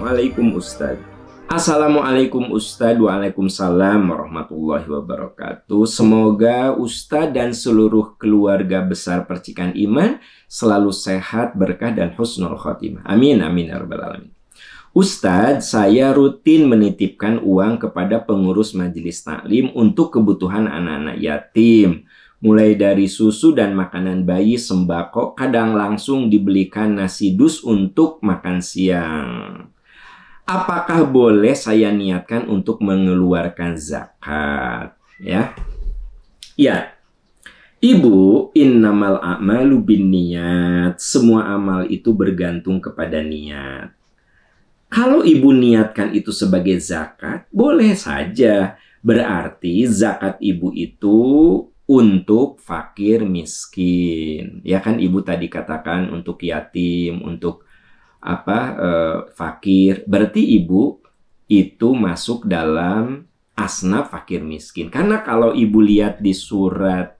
Waalaikumsalam Ustadz. Assalamualaikum Ustadz. Waalaikumsalam warahmatullahi wabarakatuh. Semoga Ustadz dan seluruh keluarga besar Percikan Iman selalu sehat, berkah, dan husnul khotimah. Amin, amin ya rabbal alamin. Ustadz, saya rutin menitipkan uang kepada pengurus majelis taklim untuk kebutuhan anak-anak yatim. Mulai dari susu dan makanan bayi, sembako, kadang langsung dibelikan nasi dus untuk makan siang. Apakah boleh saya niatkan untuk mengeluarkan zakat? Ya, Ibu, innamal a'malu binniyat. Semua amal itu bergantung kepada niat. Kalau ibu niatkan itu sebagai zakat, boleh saja. Berarti zakat ibu itu untuk fakir miskin. Ya kan ibu tadi katakan untuk yatim, untuk fakir. Berarti ibu itu masuk dalam asnaf fakir miskin. Karena kalau ibu lihat di surat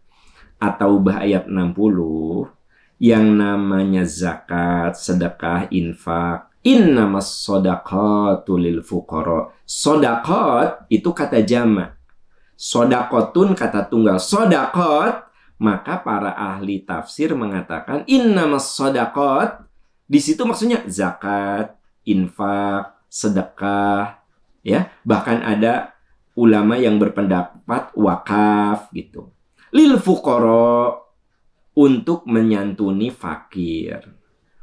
At-Taubah ayat 60, yang namanya zakat, sedekah, infak, innamas shodaqatu lil fuqara. Sodaqat itu kata jama'. Sodaqotun kata tunggal. Sodaqat, maka para ahli tafsir mengatakan innamas shodaqat. Di situ maksudnya zakat, infak, sedekah, ya. Bahkan ada ulama yang berpendapat wakaf gitu. Lil fuqara, untuk menyantuni fakir.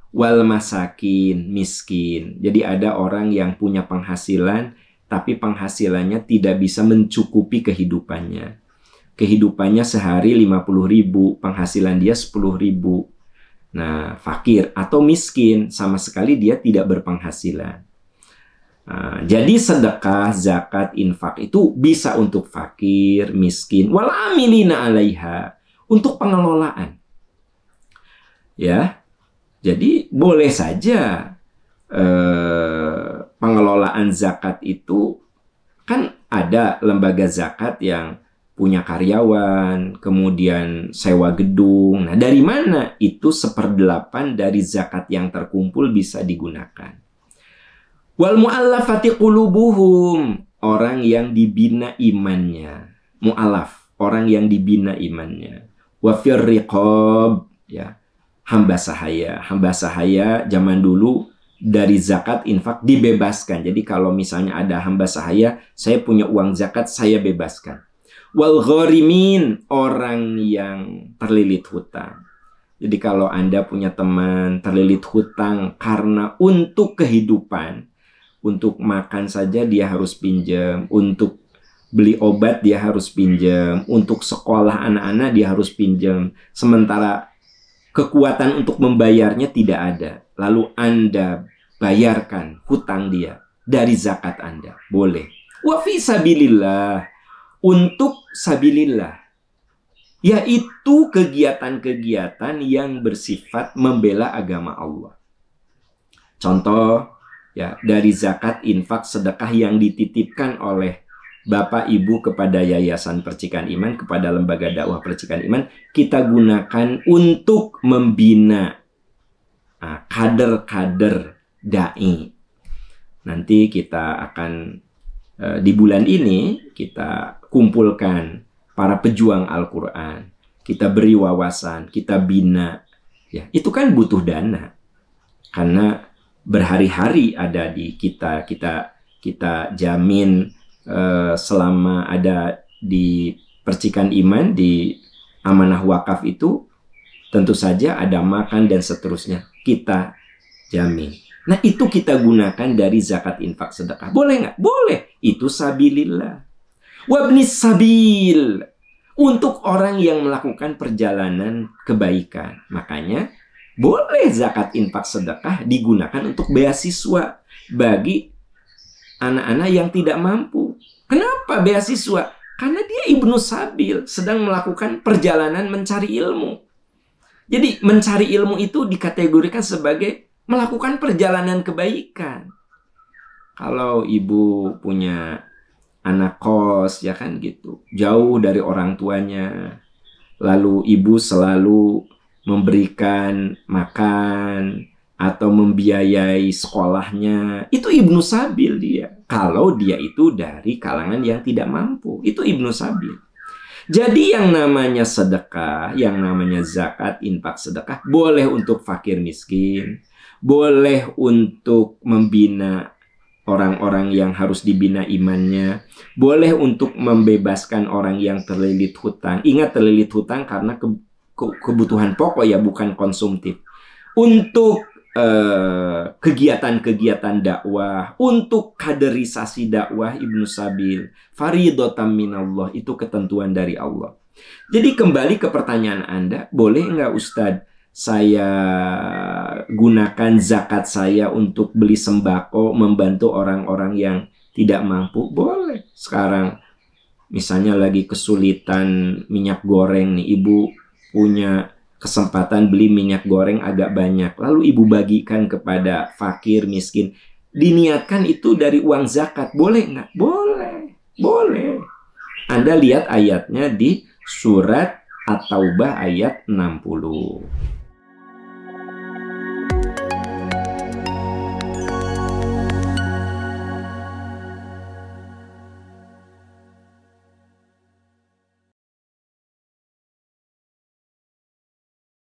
Wal masakin, miskin. Jadi ada orang yang punya penghasilan, tapi penghasilannya tidak bisa mencukupi kehidupannya. Kehidupannya sehari 50.000, penghasilan dia 10.000. Nah, fakir atau miskin, sama sekali dia tidak berpenghasilan. Nah, jadi sedekah, zakat, infak itu bisa untuk fakir, miskin, wal amilina 'alaiha, untuk pengelolaan. Ya. Jadi boleh saja pengelolaan zakat itu, kan ada lembaga zakat yang punya karyawan, kemudian sewa gedung. Nah, dari mana itu 1/8 dari zakat yang terkumpul bisa digunakan? Wal mu'allafati qulubuhum, orang yang dibina imannya. Mu'allaf, orang yang dibina imannya. Wa fir riqab, ya, hamba sahaya. Hamba sahaya zaman dulu dari zakat infak dibebaskan. Jadi kalau misalnya ada hamba sahaya, saya punya uang zakat, saya bebaskan. Wal gharimin, orang yang terlilit hutang. Jadi kalau Anda punya teman terlilit hutang karena untuk kehidupan, untuk makan saja dia harus pinjam, untuk beli obat dia harus pinjam, untuk sekolah anak-anak dia harus pinjam, sementara kekuatan untuk membayarnya tidak ada. Lalu Anda bayarkan hutang dia dari zakat Anda. Boleh. Wa fi sabilillah, untuk sabilillah, yaitu kegiatan-kegiatan yang bersifat membela agama Allah. Contoh, ya, dari zakat, infak, sedekah yang dititipkan oleh Bapak Ibu kepada Yayasan Percikan Iman, kepada Lembaga Dakwah Percikan Iman, kita gunakan untuk membina kader-kader dai. Nanti kita akan di bulan ini kita kumpulkan para pejuang Al-Quran, kita beri wawasan, kita bina. Ya, itu kan butuh dana, karena berhari-hari ada di kita jamin selama ada di Percikan Iman, di amanah wakaf itu tentu saja ada makan dan seterusnya, kita jamin. Nah, itu kita gunakan dari zakat, infak, sedekah. Boleh nggak? Boleh. Itu sabilillah. Wabnis sabil, untuk orang yang melakukan perjalanan kebaikan. Makanya boleh zakat, infak, sedekah digunakan untuk beasiswa bagi anak-anak yang tidak mampu. Kenapa beasiswa? Karena dia ibnu sabil, sedang melakukan perjalanan mencari ilmu. Jadi mencari ilmu itu dikategorikan sebagai melakukan perjalanan kebaikan. Kalau ibu punya anak kos, ya kan gitu, jauh dari orang tuanya, lalu ibu selalu memberikan makan, atau membiayai sekolahnya, itu ibnu sabil dia. Kalau dia itu dari kalangan yang tidak mampu, itu ibnu sabil. Jadi yang namanya sedekah, yang namanya zakat, infak sedekah, boleh untuk fakir miskin, boleh untuk membina orang-orang yang harus dibina imannya, boleh untuk membebaskan orang yang terlilit hutang. Ingat, terlilit hutang karena kebutuhan pokok ya, bukan konsumtif. Untuk kegiatan-kegiatan dakwah, untuk kaderisasi dakwah ibnu sabil, faridotam minallah, itu ketentuan dari Allah. Jadi kembali ke pertanyaan Anda, boleh nggak Ustadz saya gunakan zakat saya untuk beli sembako, membantu orang-orang yang tidak mampu? Boleh. Sekarang misalnya lagi kesulitan minyak goreng nih, ibu punya kesempatan beli minyak goreng agak banyak, lalu ibu bagikan kepada fakir miskin, diniatkan itu dari uang zakat, boleh nggak? Boleh, boleh. Anda lihat ayatnya di surat At-Taubah ayat 60.